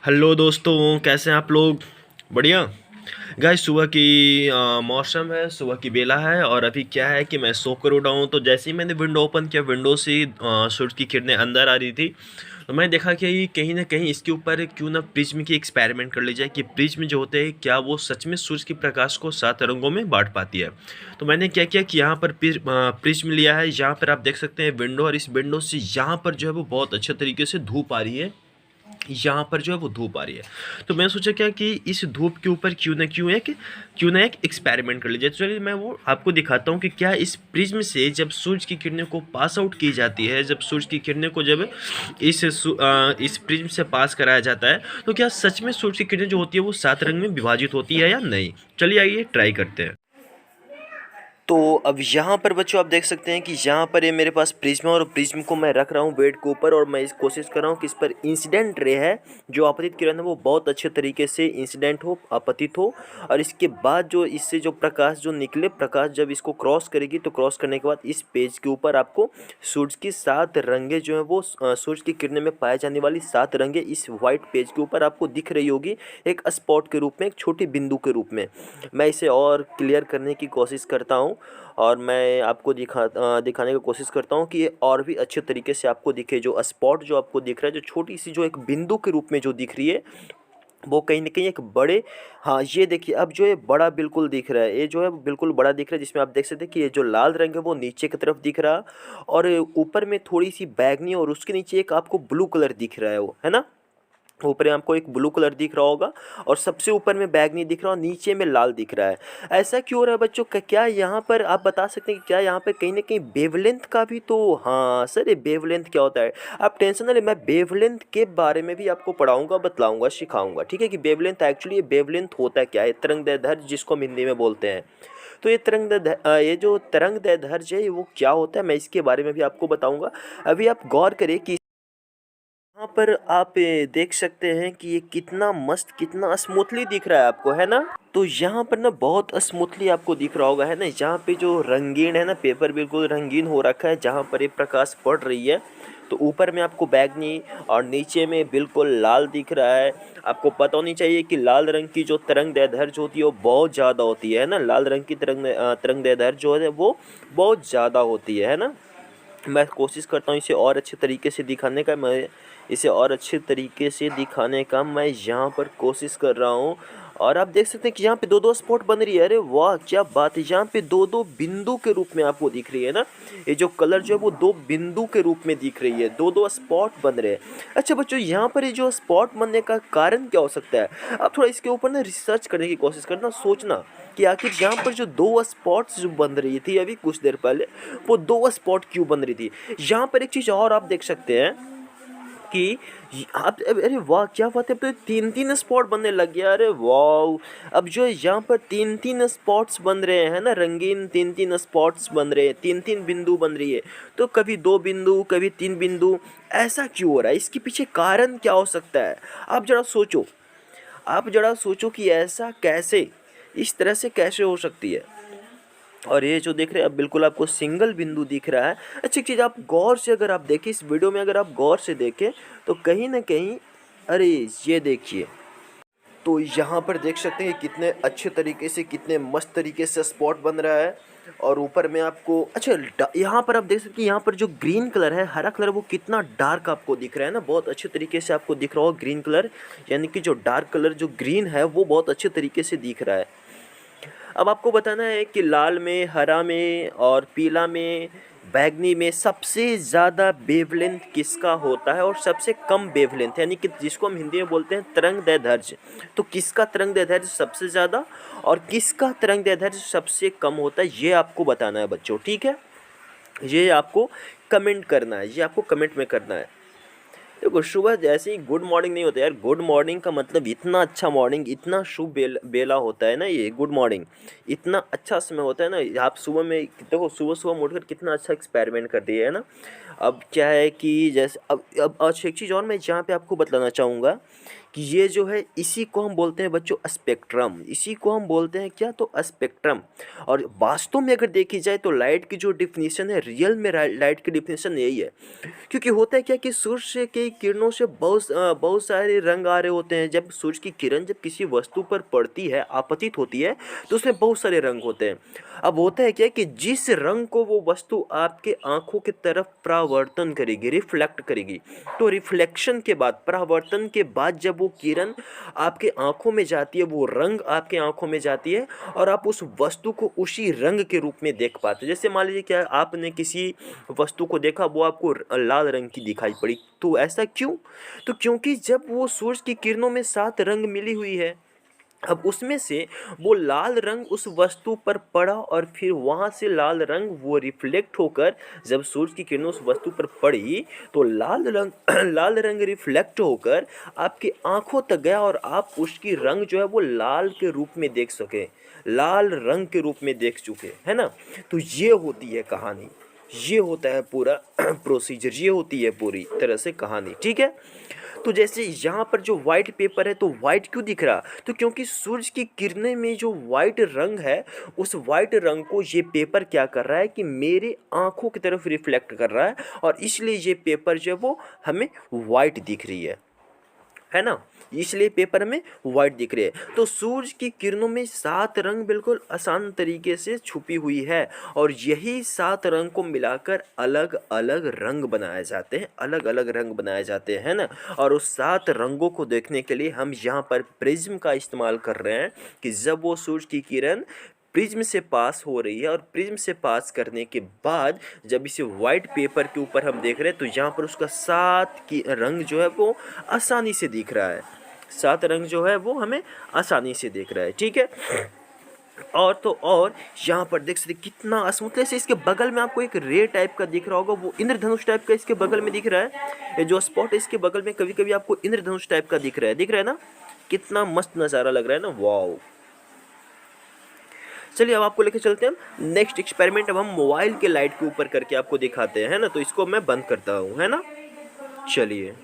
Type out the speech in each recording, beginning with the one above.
Hello दोस्तों, कैसे हैं आप लोग? बढ़िया। गाइस, सुबह की मौसम है, सुबह की बेला है और अभी क्या है कि मैं सो कर उठा हूँ। तो जैसे ही मैंने विंडो ओपन किया, विंडो से सूरज की किरणें अंदर आ रही थी। तो मैंने देखा कि कहीं ना कहीं इसके ऊपर क्यों ना प्रिज्म की एक्सपेरिमेंट कर ली जाए कि प्रिज्म जो होते हैं क्या वो सच में सूरज की प्रकाश को 7 रंगों में बांट पाती है। तो मैंने क्या किया कि यहाँ पर प्रिज्म लिया है। यहाँ पर आप देख सकते हैं विंडो, और इस विंडो से यहाँ पर जो है वो बहुत अच्छे तरीके से धूप आ रही है। यहाँ पर जो है वो धूप आ रही है। तो मैंने सोचा क्या कि इस धूप के ऊपर क्यों ना एक एक्सपेरिमेंट कर लीजिए। तो चलिए मैं वो आपको दिखाता हूँ कि क्या इस प्रिज्म से जब सूरज की किरणें को पास आउट की जाती है, जब सूरज की किरणें को जब इस प्रिज्म से पास कराया जाता है, तो क्या सच में सूरज की किरणें जो होती है वो 7 रंग में विभाजित होती है या नहीं। चलिए आइए ट्राई करते हैं। तो अब यहाँ पर बच्चों आप देख सकते हैं कि यहाँ पर ये मेरे पास प्रिज्म है और प्रिज्म को मैं रख रहा हूँ बेड के ऊपर, और मैं इस कोशिश कर रहा हूँ कि इस पर इंसिडेंट रे है, जो आपतित किरण है वो बहुत अच्छे तरीके से इंसिडेंट हो, आपतित हो। और इसके बाद जो इससे जो प्रकाश जो निकले, प्रकाश जब इसको क्रॉस करेगी तो क्रॉस करने के बाद इस पेज के ऊपर आपको सूरज की 7 रंगें जो है वो सूरज की किरणें में पाए जाने वाली 7 रंगें इस वाइट पेज के ऊपर आपको दिख रही होगी, एक स्पॉट के रूप में, एक छोटी बिंदु के रूप में। मैं इसे और क्लियर करने की कोशिश करता हूँ और मैं आपको दिखाने की कोशिश करता हूँ कि ये और भी अच्छे तरीके से आपको दिखे। जो स्पॉट जो आपको दिख रहा है, जो छोटी सी जो एक बिंदु के रूप में जो दिख रही है, वो कहीं न कहीं एक बड़े, हाँ, ये देखिए अब जो ये बड़ा बिल्कुल दिख रहा है, ये जो है बिल्कुल बड़ा दिख रहा है, जिसमें आप देख सकते हैं कि ये जो लाल रंग है वो नीचे की तरफ दिख रहा, और ऊपर में थोड़ी-सी बैंगनी, और उसके नीचे एक आपको ब्लू कलर दिख रहा है वो, है ना? ऊपर में आपको एक ब्लू कलर दिख रहा होगा, और सबसे ऊपर में बैगनी दिख रहा है और नीचे में लाल दिख रहा है। ऐसा क्यों हो रहा है बच्चों? क्या यहाँ पर आप बता सकते हैं कि क्या यहाँ पे कहीं ना कहीं वेवलेंथ का भी, तो हाँ सर, ये वेवलेंथ क्या होता है? आप टेंशन ना ले, मैं वेवलेंथ के बारे में भी आपको पढ़ाऊंगा, बतलाऊंगा, सिखाऊंगा, ठीक है? कि वेवलेंथ एक्चुअली, ये वेवलेंथ होता क्या है, तरंगदैर्ध्य जिसको हम हिंदी में बोलते हैं। तो ये जो तरंगदैर्ध्य है वो क्या होता है, मैं इसके बारे में भी आपको बताऊंगा। अभी आप गौर करें कि यहाँ पर आप देख सकते हैं कि ये कितना मस्त, कितना स्मूथली दिख रहा है आपको, है ना? तो यहाँ पर ना बहुत स्मूथली आपको दिख रहा होगा, है ना? यहाँ पे जो रंगीन है ना, पेपर बिल्कुल रंगीन हो रखा है, जहाँ पर ये प्रकाश पड़ रही है। तो ऊपर में आपको बैगनी और नीचे में बिल्कुल लाल दिख रहा है। आपको पता होनी चाहिए कि लाल रंग की जो तरंगदैर्ध्य होती है वो बहुत ज़्यादा होती है ना? लाल रंग की तरंगदैर्ध्य जो है वो बहुत ज़्यादा होती है ना? मैं कोशिश करता हूँ इसे और अच्छे तरीके से दिखाने का, मैं यहाँ पर कोशिश कर रहा हूँ। और आप देख सकते हैं कि यहाँ पे दो दो स्पॉट बन रही है। अरे वाह, क्या बात है! यहाँ पे दो दो बिंदु के रूप में आपको दिख रही है ना? ये जो कलर जो है वो दो बिंदु के रूप में दिख रही है, दो दो स्पॉट बन रहे हैं। अच्छा बच्चों, यहाँ पर ये जो स्पॉट बनने का कारण क्या हो सकता है? आप थोड़ा इसके ऊपर ना रिसर्च करने की कोशिश करना, सोचना कि आखिर यहाँ पर जो दो स्पॉट्स जो बन रही थी अभी कुछ देर पहले, वो दो स्पॉट क्यों बन रही थी? यहाँ पर एक चीज़ और आप देख सकते हैं कि आप, अरे वाह क्या बात है, अब तो तीन तीन स्पॉट बनने लग गया। अरे वाह, अब जो है यहाँ पर तीन तीन स्पॉट्स बन रहे हैं ना, रंगीन तीन तीन स्पॉट्स बन रहे हैं, तीन तीन बिंदु बन रही है। तो कभी 2 बिंदु, कभी 3 बिंदु, ऐसा क्यों हो रहा है? इसके पीछे कारण क्या हो सकता है? आप जरा सोचो, आप जरा सोचो कि ऐसा कैसे, इस तरह से कैसे हो सकती है? और ये जो देख रहे हैं अब बिल्कुल आपको सिंगल बिंदु दिख रहा है। अच्छी चीज़, आप गौर से अगर आप देखें इस वीडियो में, अगर आप गौर से देखें तो कहीं ना कहीं, अरे ये देखिए, तो यहाँ पर देख सकते हैं कितने अच्छे तरीके से, कितने मस्त तरीके से स्पॉट बन रहा है। और ऊपर में आपको, अच्छा, यहाँ पर आप देख सकते हैं, यहाँ पर जो ग्रीन कलर है, हरा कलर, वो कितना डार्क आपको दिख रहा है ना, बहुत अच्छे तरीके से आपको दिख रहा होगा ग्रीन कलर। यानी कि जो डार्क कलर जो ग्रीन है वो बहुत अच्छे तरीके से दिख रहा है। अब आपको बताना है कि लाल में, हरा में और पीला में, बैंगनी में सबसे ज़्यादा वेवलेंथ किसका होता है और सबसे कम वेवलेंथ, यानी कि जिसको हम हिंदी में बोलते हैं तरंगदैर्ध्य। तो किसका तरंगदैर्ध्य सबसे ज़्यादा और किसका तरंगदैर्ध्य सबसे कम होता है, ये आपको बताना है बच्चों, ठीक है? ये आपको कमेंट करना है, ये आपको कमेंट में करना है। देखो, सुबह जैसे ही गुड मॉर्निंग नहीं होता यार, गुड मॉर्निंग का मतलब इतना अच्छा मॉर्निंग, इतना शुभ बेला होता है ना, ये गुड मॉर्निंग इतना अच्छा समय होता है ना। आप सुबह में देखो, सुबह सुबह उठकर कितना अच्छा एक्सपेरिमेंट कर दिए है ना। अब क्या है कि जैसे अब अच्छा एक चीज़ और मैं जहाँ पे आपको बतलाना चाहूँगा कि ये जो है इसी को हम बोलते हैं बच्चों स्पेक्ट्रम, इसी को हम बोलते हैं क्या, तो स्पेक्ट्रम। और वास्तव में अगर देखी जाए तो लाइट की जो डिफिनीशन है, रियल में लाइट की डिफिनीशन यही है। क्योंकि होता है क्या कि सूर्य की किरणों से बहुत सारे रंग आ रहे होते हैं। जब सूर्य की किरण जब किसी वस्तु पर पड़ती है, आपतित होती है, तो उसमें बहुत सारे रंग होते हैं। अब होता है क्या कि जिस रंग को वो वस्तु आपके आंखों की तरफ परावर्तन करेगी, रिफ्लेक्ट करेगी, तो रिफ्लेक्शन के बाद, परावर्तन के बाद जब वो किरण आपके आंखों में जाती है, वो रंग आपके आंखों में जाती है और आप उस वस्तु को उसी रंग के रूप में देख पाते हो। जैसे मान लीजिए क्या आपने किसी वस्तु को देखा, वो आपको लाल रंग की दिखाई पड़ी, तो ऐसा क्यों? तो क्योंकि जब वो सूरज की किरणों में 7 रंग मिली हुई है, अब उसमें से वो लाल रंग उस वस्तु पर पड़ा और फिर वहाँ से लाल रंग वो रिफ्लेक्ट होकर जब सूरज की किरणें उस वस्तु पर पड़ी, तो लाल रंग लाल रंग रिफ्लेक्ट होकर आपकी आंखों तक गया और आप उसकी रंग जो है वो लाल के रूप में देख सके, लाल रंग के रूप में देख चुके, है ना। तो ये होती है कहानी, ये होता है पूरा प्रोसीजर, ये होती है पूरी तरह से कहानी, ठीक है। तो जैसे यहाँ पर जो वाइट पेपर है, तो वाइट क्यों दिख रहा? तो क्योंकि सूरज की किरणें में जो वाइट रंग है, उस वाइट रंग को ये पेपर क्या कर रहा है कि मेरे आंखों की तरफ रिफ्लेक्ट कर रहा है, और इसलिए ये पेपर जो है वो हमें वाइट दिख रही है ना। इसलिए पेपर में वाइट दिख रही है। तो सूरज की किरणों में 7 रंग बिल्कुल आसान तरीके से छुपी हुई है, और यही 7 रंग को मिलाकर अलग अलग रंग बनाए जाते हैं, अलग अलग रंग बनाए जाते हैं ना। और उस 7 रंगों को देखने के लिए हम यहाँ पर प्रिज्म का इस्तेमाल कर रहे हैं कि जब वो सूरज की किरण प्रिज्म से पास हो रही है, और प्रिज्म से पास करने के बाद जब इसे वाइट पेपर के ऊपर हम देख रहे हैं, तो यहाँ पर उसका 7 की रंग जो है वो आसानी से दिख रहा है, 7 रंग जो है वो हमें आसानी से दिख रहा है, ठीक है। और तो और यहाँ पर देख सकते कितना स्मूथली से इसके बगल में आपको एक रे टाइप का दिख रहा होगा, वो इंद्रधनुष टाइप का इसके बगल में दिख रहा है। ये जो स्पॉट है इसके बगल में कभी कभी आपको इंद्रधनुष टाइप का दिख रहा है, दिख रहा है ना। कितना मस्त नज़ारा लग रहा है ना, वाओ। चलिए अब आपको लेके चलते हैं नेक्स्ट एक्सपेरिमेंट। अब हम मोबाइल के लाइट के ऊपर करके आपको दिखाते हैं ना, तो इसको मैं बंद करता हूँ, है ना। चलिए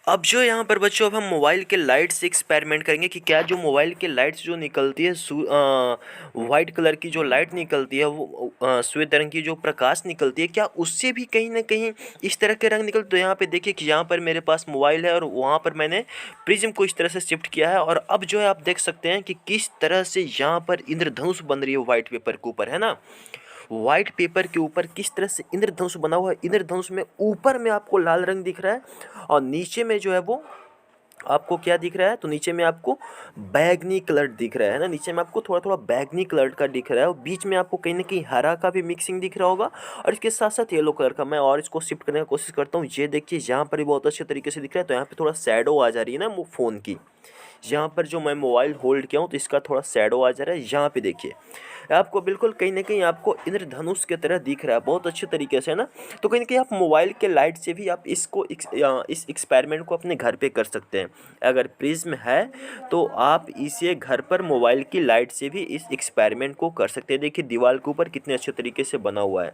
अब जो यहाँ पर बच्चों, अब हम मोबाइल के लाइट से एक्सपेरिमेंट करेंगे कि क्या जो मोबाइल के लाइट्स जो निकलती है, वाइट कलर की जो लाइट निकलती है, वो श्वेत रंग की जो प्रकाश निकलती है, क्या उससे भी कहीं ना कहीं इस तरह के रंग निकलते। तो यहाँ पे देखिए कि यहाँ पर मेरे पास मोबाइल है और वहाँ पर मैंने प्रिज्म को इस तरह से शिफ्ट किया है, और अब जो है आप देख सकते हैं कि किस तरह से यहाँ पर इंद्रधनुष बन रही है वाइट पेपर के ऊपर, है ना। वाइट पेपर के ऊपर किस तरह से इंद्रधनुष बना हुआ है। इंद्रधनुष में ऊपर में आपको लाल रंग दिख रहा है, और नीचे में जो है वो आपको क्या दिख रहा है, तो नीचे में आपको बैगनी कलर दिख रहा है ना। नीचे में आपको थोड़ा थोड़ा बैगनी कलर का दिख रहा है, और बीच में आपको कहीं ना कहीं हरा का भी मिक्सिंग दिख रहा होगा, और इसके साथ साथ येलो कलर का। मैं और इसको शिफ्ट करने की कोशिश करता हूँ। ये देखिए यहाँ पर भी बहुत अच्छे तरीके से दिख रहा है। तो यहाँ पे थोड़ा शैडो आ जा रही है ना वो फ़ोन की, यहाँ पर जो मैं मोबाइल होल्ड किया हूँ तो इसका थोड़ा शैडो आ जा रहा है। यहाँ पे देखिए आपको बिल्कुल कहीं ना कहीं आपको इंद्रधनुष की तरह दिख रहा है, बहुत अच्छे तरीके से, है ना। तो कहीं ना कहीं आप मोबाइल के लाइट से भी आप इसको इस एक्सपेरिमेंट को अपने घर पे कर सकते हैं। अगर प्रिज्म है तो आप इसे घर पर मोबाइल की लाइट से भी इस एक्सपेरिमेंट को कर सकते हैं। देखिए दीवार के ऊपर कितने अच्छे तरीके से बना हुआ है,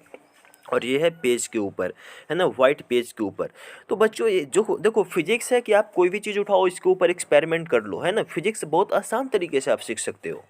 और ये है पेज के ऊपर, है ना, वाइट पेज के ऊपर। तो बच्चों ये जो देखो फिजिक्स है कि आप कोई भी चीज़ उठाओ इसके ऊपर एक्सपेरिमेंट कर लो, है ना। फिजिक्स बहुत आसान तरीके से आप सीख सकते हो।